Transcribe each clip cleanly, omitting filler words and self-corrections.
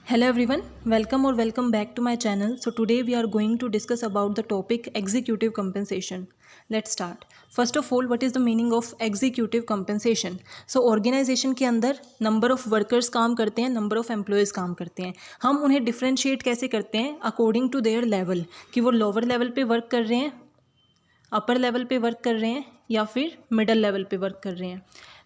Hello everyone, welcome back to my channel. So today we are going to discuss about the topic executive compensation. Let's start. First of all, what is the meaning of executive compensation? So organization के अंदर number of workers काम करते हैं, number of employees काम करते हैं. हम उन्हें differentiate कैसे करते हैं according to their level, कि वो lower level पे work कर रहे हैं, अपर लेवल पे वर्क कर रहे हैं या फिर मिडल लेवल पे वर्क कर रहे हैं.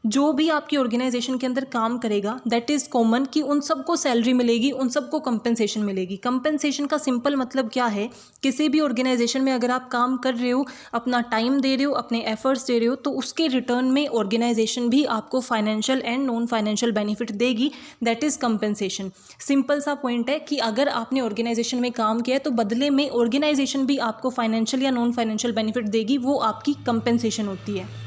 जो भी आपकी ऑर्गेनाइजेशन के अंदर काम करेगा दैट इज़ कॉमन कि उन सबको सैलरी मिलेगी, उन सबको कंपनसेशन मिलेगी. कंपनसेशन का सिंपल मतलब क्या है, किसी भी ऑर्गेनाइजेशन में अगर आप काम कर रहे हो, अपना टाइम दे रहे हो, अपने एफर्ट्स दे रहे हो, तो उसके रिटर्न में ऑर्गेनाइजेशन भी आपको financial and non financial benefit देगी. That is compensation. सिंपल सा पॉइंट है कि अगर आपने ऑर्गेनाइजेशन में काम किया है तो बदले में ऑर्गेनाइजेशन भी आपको फाइनेंशियल या नॉन फाइनेंशियल बेनिफिट देगी, वो आपकी कंपनसेशन होती है.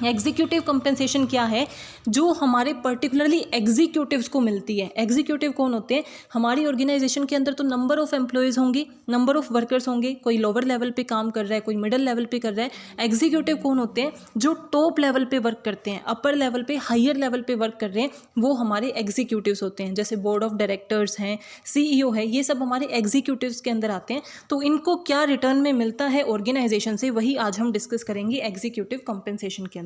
एग्जीक्यूटिव कंपनसेशन क्या है, जो हमारे पर्टिकुलरली एग्जीक्यूटिव्स को मिलती है. एग्जीक्यूटिव कौन होते हैं? हमारी ऑर्गेनाइजेशन के अंदर तो नंबर ऑफ एम्प्लॉयज़ होंगे, नंबर ऑफ वर्कर्स होंगे, कोई लोअर लेवल पे काम कर रहा है, कोई मिडिल लेवल पे कर रहा है. एग्जीक्यूटिव कौन होते हैं? जो टॉप लेवल पे वर्क करते हैं, अपर लेवल पे, हायर लेवल पे वर्क कर रहे हैं, वो हमारे एग्जीक्यूटिव्स होते हैं. जैसे बोर्ड ऑफ डायरेक्टर्स हैं, CEO है, ये सब हमारे एग्जीक्यूटिव्स के अंदर आते हैं. तो इनको क्या रिटर्न में मिलता है ऑर्गेनाइजेशन से, वही आज हम डिस्कस करेंगे एग्जीक्यूटिव कंपनसेशन के अंदर.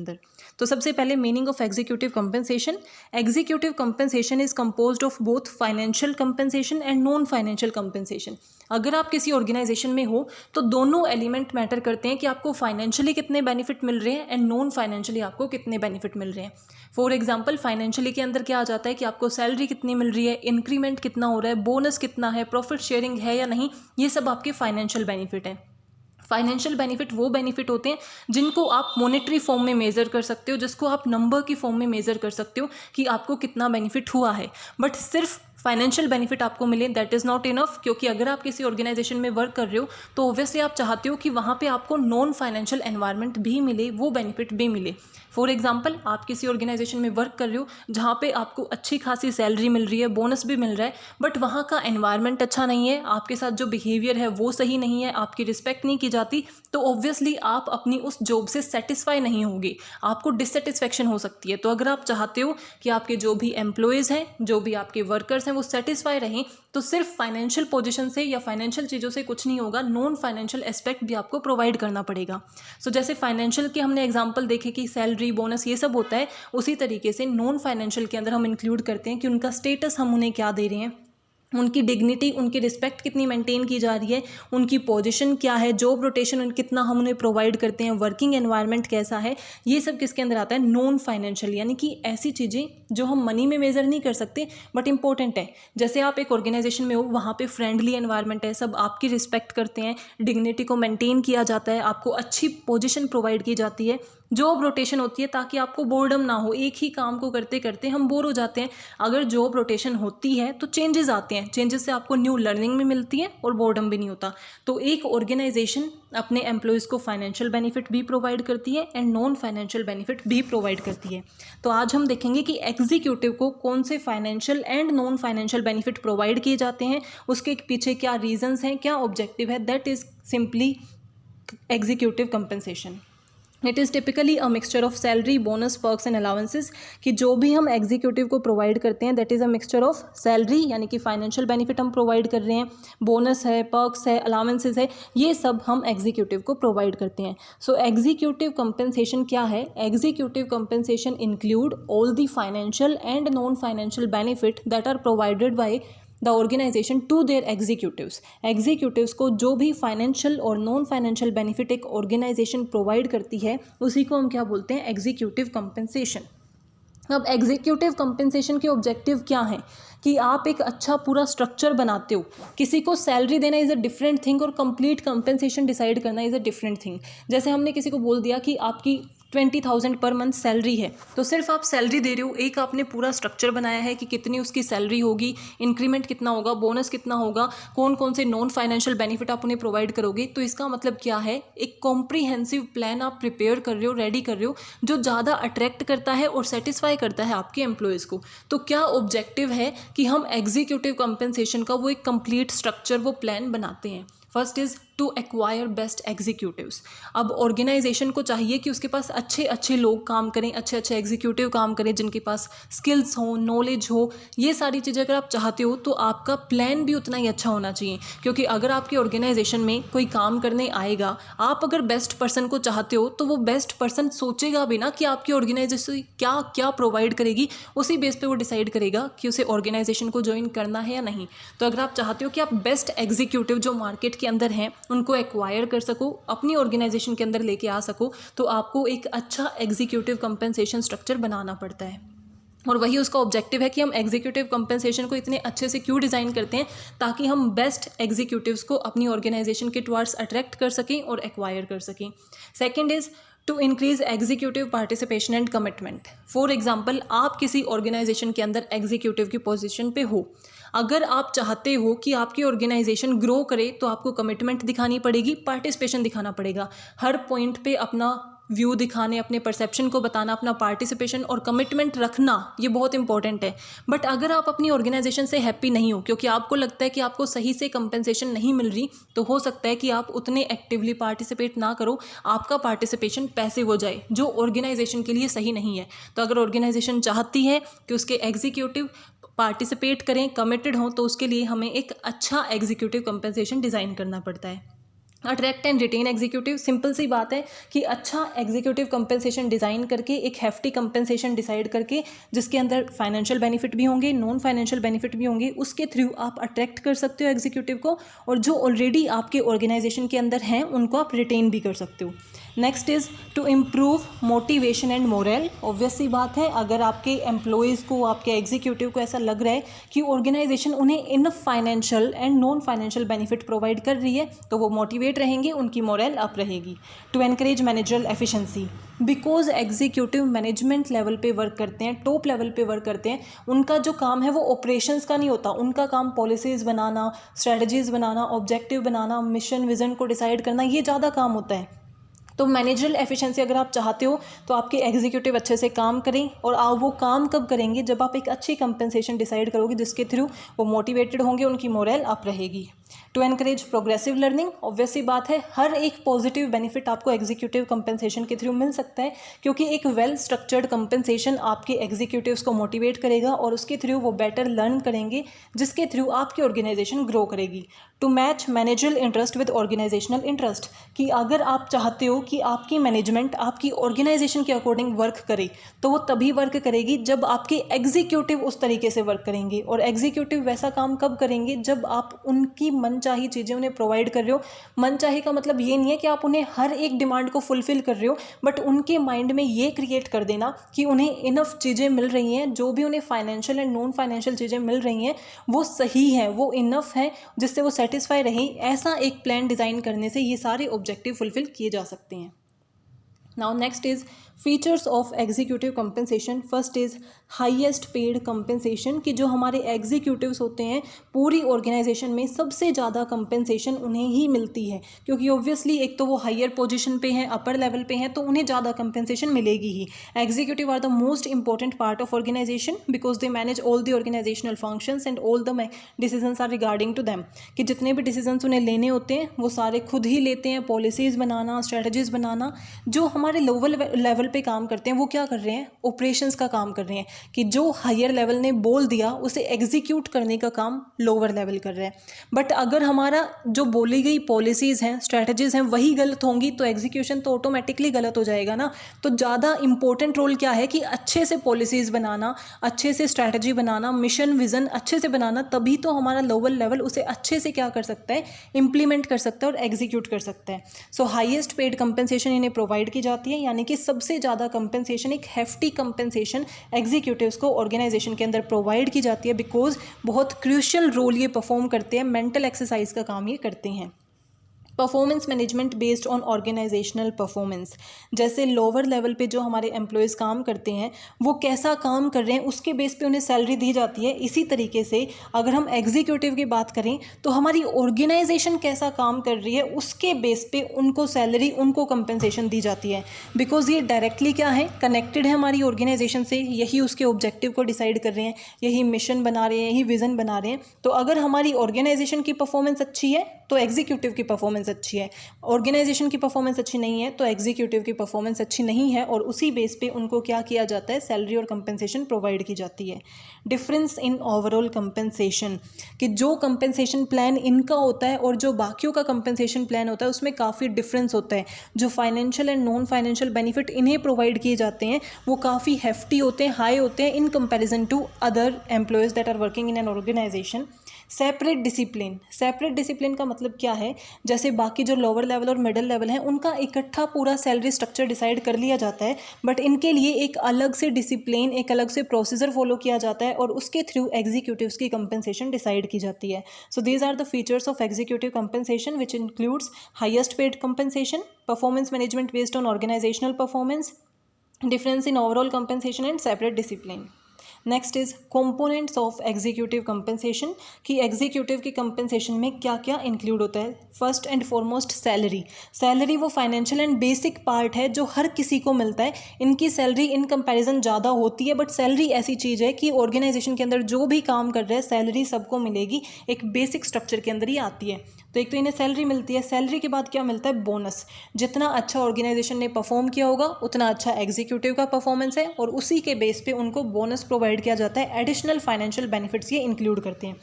तो सबसे पहले meaning of executive compensation. Executive compensation is composed of both financial compensation and non financial compensation. अगर आप किसी ऑर्गेनाइजेशन में हो तो दोनों एलिमेंट मैटर करते हैं कि आपको फाइनेंशियली कितने बेनिफिट मिल रहे हैं एंड नॉन फाइनेंशियली आपको कितने बेनिफिट मिल रहे हैं. फॉर एग्जांपल, फाइनेंशियली के अंदर क्या आ जाता है कि आपको सैलरी कितनी मिल रही है, इंक्रीमेंट कितना हो रहा है, बोनस कितना है, प्रॉफिट शेयरिंग है या नहीं, ये सब आपके फाइनेंशियल बेनिफिट है. फाइनेंशियल बेनिफिट वो बेनिफिट होते हैं जिनको आप मॉनेटरी फॉर्म में मेज़र कर सकते हो, जिसको आप नंबर की फॉर्म में मेज़र कर सकते हो कि आपको कितना बेनिफिट हुआ है. बट सिर्फ फाइनेंशियल बेनिफिट आपको मिले दैट इज़ नॉट इनफ, क्योंकि अगर आप किसी ऑर्गेनाइजेशन में वर्क कर रहे हो तो ऑब्वियसली आप चाहते हो कि वहाँ पे आपको नॉन फाइनेंशियल एनवायरनमेंट भी मिले, वो बेनिफिट भी मिले. फॉर एग्जांपल, आप किसी ऑर्गेनाइजेशन में वर्क कर रहे हो जहाँ पे आपको अच्छी खासी सैलरी मिल रही है, बोनस भी मिल रहा है, बट वहाँ का एनवायरनमेंट अच्छा नहीं है, आपके साथ जो बिहेवियर है वो सही नहीं है, आपकी रिस्पेक्ट नहीं की जाती, तो ऑब्वियसली आप अपनी उस जॉब से सेटिस्फाई नहीं होगी, आपको डिससेटिस्फेक्शन हो सकती है. तो अगर आप चाहते हो कि आपके जो भी एम्प्लॉयज़ हैं, जो भी आपके वर्कर्स हैं, वो सेटिस्फाई रहें, तो सिर्फ फाइनेंशियल पोजीशन से या फाइनेंशियल चीज़ों से कुछ नहीं होगा, नॉन फाइनेंशियल एस्पेक्ट भी आपको प्रोवाइड करना पड़ेगा. सो जैसे फाइनेंशियल के हमने एग्जांपल देखे कि सैलरी, बोनस, ये सब होता है, उसी तरीके से नॉन फाइनेंशियल के अंदर हम इंक्लूड करते हैं कि उनका स्टेटस हम उन्हें क्या दे रहे हैं, उनकी डिग्निटी, उनकी रिस्पेक्ट कितनी मेंटेन की जा रही है, उनकी पोजीशन क्या है, जॉब रोटेशन कितना हम उन्हें प्रोवाइड करते हैं, वर्किंग एनवायरनमेंट कैसा है, ये सब किसके अंदर आता है? Non financial. यानी कि ऐसी चीज़ें जो हम मनी में मेज़र नहीं कर सकते बट इंपॉर्टेंट है. जैसे आप एक ऑर्गेनाइजेशन में हो, वहाँ पे फ्रेंडली एनवायरनमेंट है, सब आपकी रिस्पेक्ट करते हैं, डिग्निटी को मेंटेन किया जाता है, आपको अच्छी पोजीशन प्रोवाइड की जाती है, जॉब रोटेशन होती है ताकि आपको बोर्डम ना हो, एक ही काम को करते करते हम बोर हो जाते हैं. अगर जॉब रोटेशन होती है तो चेंजेस आते हैं, चेंजेस से आपको न्यू लर्निंग भी मिलती है और बोर्डम भी नहीं होता. तो एक ऑर्गेनाइजेशन अपने एम्प्लॉयज़ को फाइनेंशियल बेनिफिट भी प्रोवाइड करती है एंड नॉन फाइनेंशियल बेनिफिट भी प्रोवाइड करती है. तो आज हम देखेंगे कि एग्जीक्यूटिव को कौन से financial and non financial benefit provide किए जाते हैं, उसके पीछे क्या रीजंस हैं, क्या ऑब्जेक्टिव है. That is simply executive compensation. It is typically a mixture of salary, bonus, perks and allowances. कि जो भी हम एग्जीक्यूटिव को प्रोवाइड करते हैं that is a mixture of salary, यानी कि फाइनेंशियल बेनिफिट हम प्रोवाइड कर रहे हैं, बोनस है, पर्क्स है, अलाउंसेस है, ये सब हम एग्जीक्यूटिव को प्रोवाइड करते हैं. सो एग्जीक्यूटिव कंपनसेशन क्या है? Executive compensation include all the financial and non financial benefit that are provided by the organisation to their executives. Executives को जो भी फाइनेंशियल और नॉन फाइनेंशियल बेनिफिट एक ऑर्गेनाइजेशन प्रोवाइड करती है उसी को हम क्या बोलते हैं? Executive compensation. अब एग्जीक्यूटिव कंपनसेशन के ऑब्जेक्टिव क्या हैं? कि आप एक अच्छा पूरा स्ट्रक्चर बनाते हो. किसी को सैलरी देना इज़ अ डिफरेंट थिंग और कंप्लीट कंपनसेशन डिसाइड करना इज़ अ डिफरेंट थिंग. जैसे हमने किसी को बोल दिया कि आपकी 20,000 पर मंथ सैलरी है, तो सिर्फ आप सैलरी दे रहे हो, एक आपने पूरा स्ट्रक्चर बनाया है कि कितनी उसकी सैलरी होगी, इंक्रीमेंट कितना होगा, बोनस कितना होगा, कौन कौन से नॉन फाइनेंशियल बेनिफिट आप उन्हें प्रोवाइड करोगे. तो इसका मतलब क्या है? एक कॉम्प्रीहेंसिव प्लान आप प्रिपेयर कर रहे हो, रेडी कर रहे हो, जो ज़्यादा अट्रैक्ट करता है और सेटिस्फाई करता है आपके एम्प्लॉयज़ को. तो क्या ऑब्जेक्टिव है कि हम एग्जीक्यूटिव कंपनसेशन का वो एक कंप्लीट स्ट्रक्चर, वो प्लान बनाते हैं. First is to acquire best executives. अब ऑर्गेनाइजेशन को चाहिए कि उसके पास अच्छे अच्छे लोग काम करें, अच्छे अच्छे एग्जीक्यूटिव काम करें, जिनके पास स्किल्स हो, नॉलेज हो। ये सारी चीज़ें अगर आप चाहते हो तो आपका प्लान भी उतना ही अच्छा होना चाहिए, क्योंकि अगर आपकी ऑर्गेनाइजेशन में कोई काम करने आएगा, आप अगर बेस्ट पर्सन को चाहते हो तो वो बेस्ट पर्सन सोचेगा भी ना कि आपकी ऑर्गेनाइजेशन क्या क्या प्रोवाइड करेगी, उसी बेस पे वो डिसाइड करेगा कि उसे ऑर्गेनाइजेशन को ज्वाइन करना है या नहीं। तो अगर आप चाहते हो कि आप बेस्ट एग्जीक्यूटिव जो मार्केट के अंदर हैं उनको एक्वायर कर सको, अपनी ऑर्गेनाइजेशन के अंदर लेके आ सको, तो आपको एक अच्छा एग्जीक्यूटिव कंपनसेशन स्ट्रक्चर बनाना पड़ता है। और वही उसका ऑब्जेक्टिव है कि हम एग्जीक्यूटिव कंपनसेशन को इतने अच्छे से क्यों डिज़ाइन करते हैं, ताकि हम बेस्ट एग्जीक्यूटिव्स को अपनी ऑर्गेनाइजेशन के टुवर्ड्स अट्रैक्ट कर सकें और एक्वायर कर सकें। Second is to increase executive participation and commitment. For example, आप किसी ऑर्गेनाइजेशन के अंदर एग्जीक्यूटिव की पोजीशन पे हो, अगर आप चाहते हो कि आपकी ऑर्गेनाइजेशन ग्रो करे तो आपको कमिटमेंट दिखानी पड़ेगी, पार्टिसिपेशन दिखाना पड़ेगा, हर पॉइंट पे अपना व्यू दिखाने, अपने परसेप्शन को बताना, अपना पार्टिसिपेशन और कमिटमेंट रखना, ये बहुत इंपॉर्टेंट है। बट अगर आप अपनी ऑर्गेनाइजेशन से हैप्पी नहीं हो, क्योंकि आपको लगता है कि आपको सही से कंपनसेशन नहीं मिल रही, तो हो सकता है कि आप उतने एक्टिवली पार्टिसिपेट ना करो, आपका पार्टिसिपेशन पैसिव हो जाए, जो ऑर्गेनाइजेशन के लिए सही नहीं है। तो अगर ऑर्गेनाइजेशन चाहती है कि उसके एग्जीक्यूटिव पार्टिसिपेट करें, कमिटेड हों, तो उसके लिए हमें एक अच्छा एग्जीक्यूटिव कंपनसेशन डिज़ाइन करना पड़ता है। Attract and retain executive, simple सी बात है कि अच्छा एग्जीक्यूटिव कंपनसेशन डिज़ाइन करके, एक हेफ्टी कंपनसेशन डिसाइड करके, जिसके अंदर फाइनेंशियल बेनिफिट भी होंगे, नॉन फाइनेंशियल बेनिफिट भी होंगे, उसके थ्रू आप अट्रैक्ट कर सकते हो एग्जीक्यूटिव को, और जो ऑलरेडी आपके ऑर्गेनाइजेशन के अंदर हैं उनको आप रिटेन भी कर सकते हो। Next is to improve motivation and morale. Obvious सी बात है, अगर आपके एम्प्लॉयज़ को, आपके एग्जीक्यूटिव को ऐसा लग रहा है कि ऑर्गेनाइजेशन उन्हें enough financial and non financial benefit provide कर रही है, तो वो मोटिवेट रहेंगे, उनकी मोरल अप रहेगी। To encourage managerial efficiency, because executive management level पे वर्क करते हैं, टॉप लेवल पे वर्क करते हैं, उनका जो काम है वो ऑपरेशंस का नहीं होता, उनका काम पॉलिसीज़ बनाना, स्ट्रेटजीज़ बनाना, ऑब्जेक्टिव बनाना, मिशन विज़न को डिसाइड करना, ये ज़्यादा काम होता है। तो मैनेजरल एफिशिएंसी अगर आप चाहते हो तो आपके एग्जीक्यूटिव अच्छे से काम करें, और आप वो काम कब करेंगे, जब आप एक अच्छी कंपनसेशन डिसाइड करोगे, जिसके थ्रू वो मोटिवेटेड होंगे, उनकी मोरल अप रहेगी। To encourage progressive learning, obvious सी बात है, हर एक पॉजिटिव बेनिफिट आपको एग्जीक्यूटिव कंपनसेशन के थ्रू मिल सकता है, क्योंकि एक वेल स्ट्रक्चर्ड कंपनसेशन आपके एग्जीक्यूटिव्स को मोटिवेट करेगा और उसके थ्रू वो बेटर लर्न करेंगे, जिसके थ्रू आपकी ऑर्गेनाइजेशन ग्रो करेगी। To match managerial interest with organisational interest, कि अगर आप चाहते हो कि आपकी मैनेजमेंट आपकी ऑर्गेनाइजेशन के अकॉर्डिंग वर्क करे, तो वो तभी वर्क करेगी जब आपके एग्जीक्यूटिव उस तरीके से वर्क करेंगे। और एग्जीक्यूटिव वैसा काम कब करेंगे, जब आप उनकी मनचाही चीज़ें उन्हें प्रोवाइड कर रहे हो। मनचाही का मतलब ये नहीं है कि आप उन्हें हर एक डिमांड को फुलफिल कर रहे हो, बट उनके माइंड में ये क्रिएट कर देना कि उन्हें इनफ चीज़ें मिल रही हैं, जो भी उन्हें फाइनेंशियल एंड नॉन फाइनेंशियल चीज़ें मिल रही हैं वो सही है, वो इनफ है, जिससे वो सेटिस्फाई रहें। ऐसा एक प्लान डिज़ाइन करने से ये सारे ऑब्जेक्टिव फुलफिल किए जा सकते हैं। Now next is features of executive compensation. First is highest paid compensation, कि जो हमारे एग्जीक्यूटिव्स होते हैं पूरी ऑर्गेनाइजेशन में सबसे ज़्यादा कंपनसेशन उन्हें ही मिलती है, क्योंकि ऑब्वियसली एक तो वो हायर पोजीशन पे हैं, अपर लेवल पे हैं, तो उन्हें ज़्यादा कंपनसेशन मिलेगी ही। Executive are the most important part of organization because they manage all the organizational functions and all the decisions are regarding to them, कि जितने भी डिसीजंस उन्हें लेने होते हैं वो सारे खुद ही लेते हैं। पॉलिसीज़ बनाना, स्ट्रेटजीज़ बनाना, जो हमारे लोअर लेवल पे काम करते हैं वो क्या कर रहे हैं, ऑपरेशंस का काम कर रहे हैं, कि जो हायर लेवल ने बोल दिया उसे एग्जीक्यूट करने का काम लोअर लेवल कर रहे हैं। बट अगर हमारा जो बोली गई पॉलिसीज़ हैं, स्ट्रेटजीज़ हैं, वही गलत होंगी तो एग्जीक्यूशन तो ऑटोमेटिकली गलत हो जाएगा ना। तो ज़्यादा इंपॉर्टेंट रोल क्या है कि अच्छे से पॉलिसीज़ बनाना, अच्छे से स्ट्रैटेजी बनाना, मिशन विज़न अच्छे से बनाना, तभी तो हमारा लोअर लेवल उसे अच्छे से क्या कर सकता है, इम्प्लीमेंट कर सकता है और एग्जीक्यूट कर सकता है। सो हाईएस्ट पेड कंपनसेशन इन्हें प्रोवाइड की जाती है, यानी कि सबसे ज़्यादा कंपनसेशन, एक हेफ्टी कंपनसेशन एग्जीक्यूटिव्स को ऑर्गेनाइजेशन के अंदर प्रोवाइड की जाती है, बिकॉज बहुत क्रूशियल रोल ये परफॉर्म करते हैं, मेंटल एक्सरसाइज का काम ये करते हैं। Performance management based on organisational performance, जैसे लोअर लेवल पे जो हमारे एम्प्लॉयज़ काम करते हैं वो कैसा काम कर रहे हैं उसके बेस पे उन्हें सैलरी दी जाती है। इसी तरीके से अगर हम एग्जीक्यूटिव की बात करें तो हमारी ऑर्गेनाइजेशन कैसा काम कर रही है उसके बेस पे उनको सैलरी, उनको कंपनसेशन दी जाती है, बिकॉज ये डायरेक्टली क्या है, कनेक्टेड है हमारी ऑर्गेनाइजेशन से, यही उसके ऑब्जेक्टिव को डिसाइड कर रहे हैं, यही मिशन बना रहे हैं, यही विज़न बना रहे हैं। तो अगर हमारी ऑर्गेनाइजेशन की परफॉर्मेंस अच्छी है तो एग्जीक्यूटिव की परफॉर्मेंस अच्छी है, ऑर्गेनाइजेशन की परफॉर्मेंस अच्छी नहीं है तो एग्जीक्यूटिव की परफॉर्मेंस अच्छी नहीं है, और उसी बेस पे उनको क्या किया जाता है, सैलरी और कंपनसेशन प्रोवाइड की जाती है। डिफरेंस इन ओवरऑल कंपनसेशन, कि जो कंपनसेशन प्लान इनका होता है और जो बाकियों का कंपनसेशन प्लान होता है उसमें काफ़ी डिफरेंस होता है। जो financial and non financial benefit इन्हें प्रोवाइड किए जाते हैं वो काफ़ी हेफ्टी होते हैं, हाई होते हैं in comparison to other employees that are working in an organization. Separate discipline का मतलब क्या है, जैसे बाकी जो लोअर लेवल और मिडिल लेवल है उनका इकट्ठा पूरा सैलरी स्ट्रक्चर डिसाइड कर लिया जाता है, बट इनके लिए एक अलग से डिसिप्लिन, एक अलग से प्रोसीजर फॉलो किया जाता है और उसके थ्रू एग्जीक्यूटिव्स की कंपनसेशन डिसाइड की जाती है। So these are the features of executive compensation which includes highest paid compensation, performance management based on organisational performance, difference in overall compensation and separate discipline. Next is components of executive compensation, कि executive की compensation में क्या क्या include होता है। First and foremost salary वो financial and basic part है जो हर किसी को मिलता है। इनकी सैलरी इन कंपैरिजन ज़्यादा होती है, बट सैलरी ऐसी चीज़ है कि ऑर्गेनाइजेशन के अंदर जो भी काम कर रहे हैं सैलरी सबको मिलेगी, एक बेसिक स्ट्रक्चर के अंदर ही आती है। तो एक तो इन्हें सैलरी मिलती है, सैलरी के बाद क्या मिलता है, बोनस। जितना अच्छा ऑर्गेनाइजेशन ने परफॉर्म किया होगा उतना अच्छा एग्जीक्यूटिव का परफॉर्मेंस है, और उसी के बेस पे उनको बोनस प्रोवाइड किया जाता है। एडिशनल फाइनेंशियल बेनिफिट्स ये इंक्लूड करते हैं।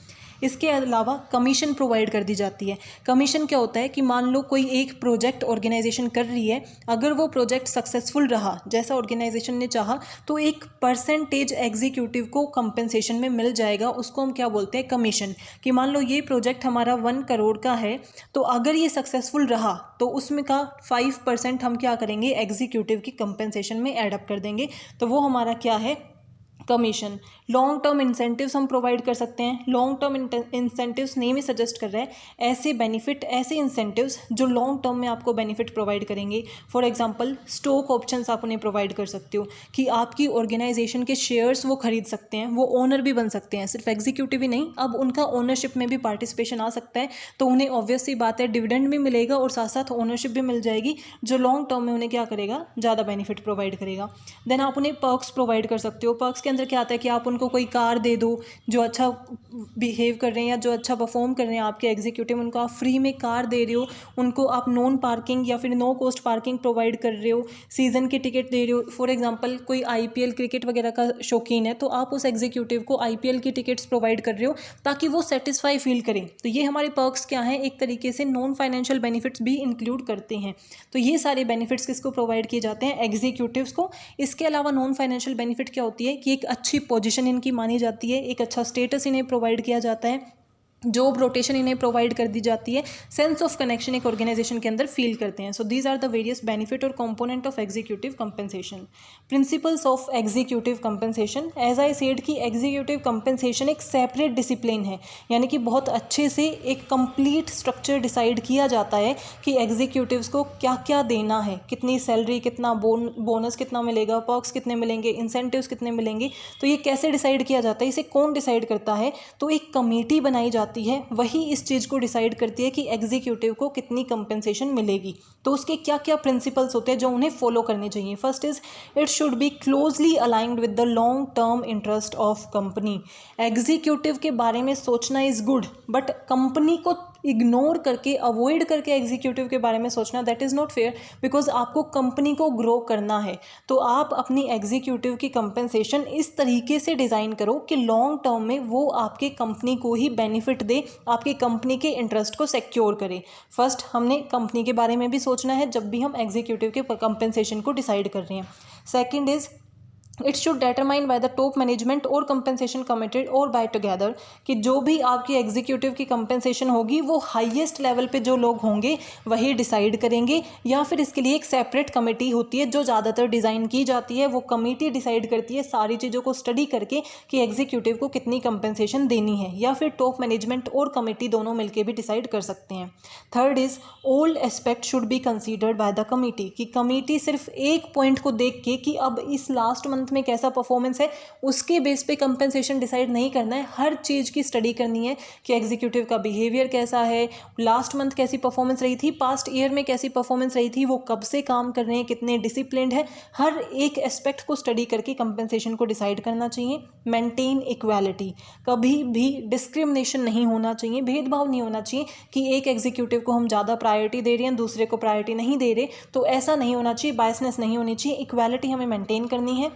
इसके अलावा कमीशन प्रोवाइड कर दी जाती है। कमीशन क्या होता है कि मान लो कोई एक प्रोजेक्ट ऑर्गेनाइजेशन कर रही है, अगर वो प्रोजेक्ट सक्सेसफुल रहा जैसा ऑर्गेनाइजेशन ने चाहा तो एक परसेंटेज एग्जीक्यूटिव को कंपनसेशन में मिल जाएगा, उसको हम क्या बोलते हैं, कमीशन। कि मान लो ये प्रोजेक्ट हमारा 1 करोड़ का है, तो अगर ये सक्सेसफुल रहा तो उसमें का 5% हम क्या करेंगे, एग्जीक्यूटिव की कंपनसेशन में एड अप कर देंगे, तो वो हमारा क्या है, कमीशन। लॉन्ग टर्म इंसेंटिव्स हम प्रोवाइड कर सकते हैं। लॉन्ग टर्म इंसेंटिव्स नेम ही सजेस्ट कर रहा है ऐसे बेनिफिट, ऐसे इंसेंटिव्स जो लॉन्ग टर्म में आपको बेनिफिट प्रोवाइड करेंगे। फॉर एग्जांपल स्टॉक ऑप्शंस आप उन्हें प्रोवाइड कर सकते हो कि आपकी ऑर्गेनाइजेशन के शेयर्स वो खरीद सकते हैं, वो ओनर भी बन सकते हैं, सिर्फ एग्जीक्यूटिव ही नहीं, अब उनका ओनरशिप में भी पार्टिसिपेशन आ सकता है, तो उन्हें ऑब्वियस सी बात है डिविडेंड भी मिलेगा और साथ साथ ओनरशिप भी मिल जाएगी, जो लॉन्ग टर्म में उन्हें क्या करेगा, ज़्यादा बेनिफिट प्रोवाइड करेगा। देन आप उन्हें पर्क्स प्रोवाइड कर सकते हो। पर्क्स के अंदर क्या आता है कि आप उनको कोई कार दे दो, जो अच्छा बिहेव कर रहे हैं या जो अच्छा परफॉर्म कर रहे हैं आपके एग्जीक्यूटिव, उनको आप फ्री में कार दे रहे हो, उनको आप नॉन पार्किंग या फिर नो कॉस्ट पार्किंग प्रोवाइड कर रहे हो, सीज़न के टिकट दे रहे हो। फॉर एग्जांपल कोई आईपीएल क्रिकेट वगैरह का शौकीन है तो आप उस एग्जीक्यूटिव को आईपीएल की टिकट्स प्रोवाइड कर रहे हो ताकि वो सेटिस्फाई फील करें। तो ये हमारे पर्क्स क्या हैं, एक तरीके से नॉन फाइनेंशियल बेनिफिट्स भी इंक्लूड करते हैं। तो ये सारे बेनिफिट्स किसको प्रोवाइड किए जाते हैं, एग्जीक्यूटिव्स को। इसके अलावा नॉन फाइनेंशियल बेनिफिट क्या होती है कि एक अच्छी पोजीशन इनकी मानी जाती है, एक अच्छा स्टेटस इन्हें प्रोवाइड किया जाता है, जॉब रोटेशन इन्हें प्रोवाइड कर दी जाती है, सेंस ऑफ कनेक्शन एक ऑर्गेनाइजेशन के अंदर फील करते हैं। So these are the various benefit और component of executive compensation. Principles of executive compensation, as I said कि एग्जीक्यूटिव कंपनसेशन एक सेपरेट डिसिप्लिन है, यानी कि बहुत अच्छे से एक कंप्लीट स्ट्रक्चर डिसाइड किया जाता है कि एग्जीक्यूटिव्स को क्या क्या देना है, कितनी सैलरी, कितना बोनस कितना मिलेगा, पर्क्स कितने मिलेंगे, इंसेंटिव्स कितने मिलेंगे। तो ये कैसे डिसाइड किया जाता है, इसे कौन डिसाइड करता है, तो एक कमेटी बनाई जाती है, वही इस चीज़ को डिसाइड करती है कि एग्जीक्यूटिव को कितनी कंपनसेशन मिलेगी। तो उसके क्या क्या प्रिंसिपल्स होते हैं जो उन्हें फॉलो करने चाहिए। First is it should be closely aligned with the long term interest of company. Executive के बारे में सोचना इज गुड, बट कंपनी को इग्नोर करके, अवॉइड करके एग्जीक्यूटिव के बारे में सोचना, that is not fair, because आपको कंपनी को ग्रो करना है। तो आप अपनी एग्जीक्यूटिव की कंपनसेशन इस तरीके से डिज़ाइन करो कि लॉन्ग टर्म में वो आपके कंपनी को ही बेनिफिट दे, आपकी कंपनी के इंटरेस्ट को सिक्योर करे। फर्स्ट हमने कंपनी के बारे में भी सोचना है जब भी हम एग्जीक्यूटिव के कंपनसेशन को डिसाइड कर रहे हैं। Second is it should determine by the top management और कंपनसेशन कमिटेड और बाय टुगेदर, कि जो भी आपकी एग्जीक्यूटिव की कंपनसेशन होगी वो हाईएस्ट लेवल पे जो लोग होंगे वही डिसाइड करेंगे, या फिर इसके लिए एक सेपरेट कमेटी होती है जो ज़्यादातर डिज़ाइन की जाती है। वो कमेटी डिसाइड करती है सारी चीज़ों को स्टडी करके कि एग्जीक्यूटिव को कितनी कंपनसेशन देनी है, या फिर टॉप मैनेजमेंट और कमेटी दोनों मिलकर भी डिसाइड कर सकते हैं। Third is all aspect should be considered by the committee, कि कमेटी सिर्फ एक पॉइंट को देख के कि अब इस लास्ट मंथ मंथ में कैसा परफॉर्मेंस है उसके बेस पे कंपनसेशन डिसाइड नहीं करना है। हर चीज़ की स्टडी करनी है कि एग्जीक्यूटिव का बिहेवियर कैसा है, लास्ट मंथ कैसी परफॉर्मेंस रही थी, पास्ट ईयर में कैसी परफॉर्मेंस रही थी, वो कब से काम कर रहे हैं, कितने डिसिप्लिन्ड है, हर एक एस्पेक्ट को स्टडी करके कंपनसेशन को डिसाइड करना चाहिए। मेंटेन इक्वालिटी, कभी भी डिस्क्रिमिनेशन नहीं होना चाहिए, भेदभाव नहीं होना चाहिए कि एक एग्जीक्यूटिव को हम ज़्यादा प्रायोरिटी दे रहे हैं दूसरे को प्रायोरिटी नहीं दे रहे, तो ऐसा नहीं होना चाहिए, बायसनेस नहीं होनी चाहिए, इक्वालिटी हमें मेंटेन करनी है।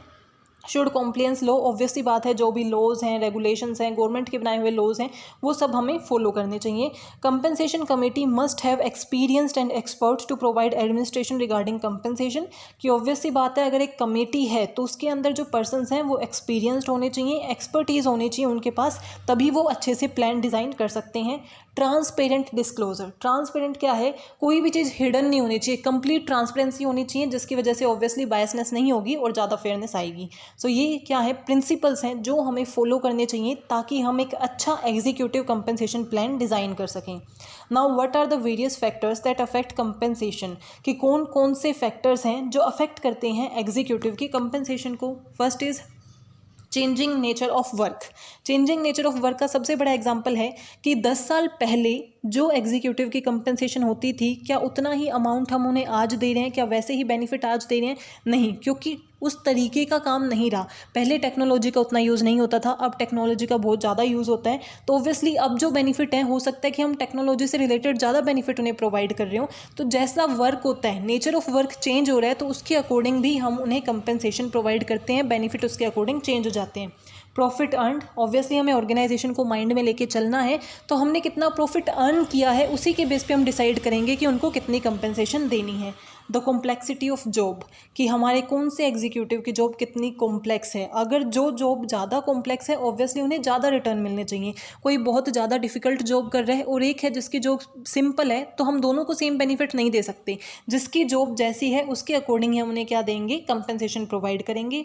शुड कॉम्प्लायंस लो, ऑब्वियस सी बात है, जो भी लॉज हैं, रेगुलेशंस हैं, गवर्नमेंट के बनाए हुए लॉज हैं, वो सब हमें फॉलो करने चाहिए। Compensation committee must have experienced and expert to provide administration regarding compensation, कि ऑब्वियस सी बात है, अगर एक कमेटी है तो उसके अंदर जो पर्सनस हैं वो एक्सपीरियंस्ड होने चाहिए, एक्सपर्टीज़ होनी चाहिए उनके पास, तभी वो अच्छे से प्लान डिज़ाइन कर सकते हैं। ट्रांसपेरेंट डिस्क्लोजर, ट्रांसपेरेंट क्या है, कोई भी चीज़ हिडन नहीं होनी चाहिए, कंप्लीट ट्रांसपेरेंसी होनी चाहिए, जिसकी वजह से ऑब्वियसली बायसनेस नहीं होगी और ज़्यादा फेयरनेस आएगी। सो ये क्या है, प्रिंसिपल्स हैं जो हमें फॉलो करने चाहिए ताकि हम एक अच्छा एग्जीक्यूटिव कंपनसेशन प्लान डिज़ाइन कर सकें। Now what are the various factors that affect compensation, कि कौन कौन से फैक्टर्स हैं जो अफेक्ट करते हैं एग्जीक्यूटिव की कंपनसेशन को। First is changing nature of work. Changing nature of work का सबसे बड़ा एग्जांपल है कि 10 साल पहले जो एग्जीक्यूटिव की कंपनसेशन होती थी, क्या उतना ही अमाउंट हम उन्हें आज दे रहे हैं, क्या वैसे ही बेनिफिट आज दे रहे हैं? नहीं, क्योंकि उस तरीके का काम नहीं रहा। पहले टेक्नोलॉजी का उतना यूज़ नहीं होता था, अब टेक्नोलॉजी का बहुत ज़्यादा यूज़ होता है, तो ऑब्वियसली अब जो बेनिफिट है, हो सकता है कि हम टेक्नोलॉजी से रिलेटेड ज़्यादा बेनिफिट उन्हें प्रोवाइड कर रहे हो। तो जैसा वर्क होता है, नेचर ऑफ वर्क चेंज हो रहा है, तो उसके अकॉर्डिंग भी हम उन्हें कंपनसेशन प्रोवाइड करते हैं, बेनिफिट उसके अकॉर्डिंग चेंज हो जाते हैं। प्रॉफिट अर्न, ऑब्वियसली हमें ऑर्गेनाइजेशन को माइंड में लेके चलना है, तो हमने कितना प्रॉफिट अर्न किया है उसी के बेस पे हम डिसाइड करेंगे कि उनको कितनी कंपनसेशन देनी है। द कॉम्प्लेक्सिटी ऑफ जॉब, कि हमारे कौन से एग्जीक्यूटिव की जॉब कितनी कॉम्प्लेक्स है। अगर जो जॉब ज़्यादा कॉम्प्लेक्स है, ऑब्वियसली उन्हें ज़्यादा रिटर्न मिलने चाहिए। कोई बहुत ज़्यादा डिफिकल्ट जॉब कर रहा है और एक है जिसकी जॉब सिंपल है, तो हम दोनों को सेम बेनिफिट नहीं दे सकते। जिसकी जॉब जैसी है उसके अकॉर्डिंग हम उन्हें क्या देंगे, कंपनसेशन प्रोवाइड करेंगे।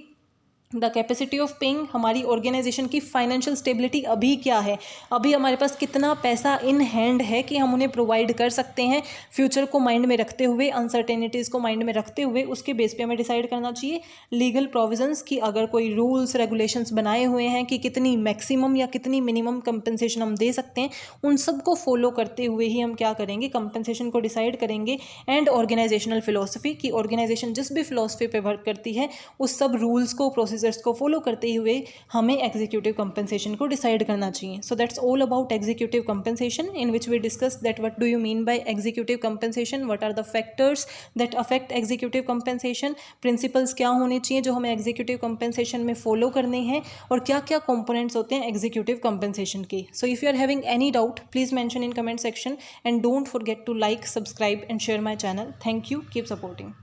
द कैपेसिटी ऑफ पेइंग, हमारी ऑर्गेनाइजेशन की फाइनेंशियल स्टेबिलिटी अभी क्या है, अभी हमारे पास कितना पैसा इन हैंड है कि हम उन्हें प्रोवाइड कर सकते हैं। फ्यूचर को माइंड में रखते हुए, अनसर्टेनिटीज़ को माइंड में रखते हुए, उसके बेस पे हमें डिसाइड करना चाहिए। लीगल प्रोविजंस, की अगर कोई रूल्स रेगुलेशंस बनाए हुए हैं कि कितनी मैक्सिमम या कितनी मिनिमम कंपनसेशन हम दे सकते हैं, उन सब को फॉलो करते हुए ही हम क्या करेंगे, कंपनसेशन को डिसाइड करेंगे। एंड ऑर्गेनाइजेशनल फिलोसफी, की ऑर्गेनाइजेशन जिस भी फिलोसफी पे वर्क करती है उस सब रूल्स को, प्रोसीजर्स को फॉलो करते हुए हमें एग्जीक्यूटिव कंपनसेशन को डिसाइड करना चाहिए। So that's all about executive compensation, in which we discuss that what do you mean by executive compensation, what are the factors that affect executive compensation, principles क्या होने चाहिए जो हमें एग्जीक्यूटिव कंपनसेशन में follow करने हैं, और क्या क्या कंपोनेंट्स होते हैं एग्जीक्यूटिव कंपनसेशन के। So if you are having any doubt, please mention in comment section, and don't forget to like, subscribe and share my channel. Thank you, keep supporting.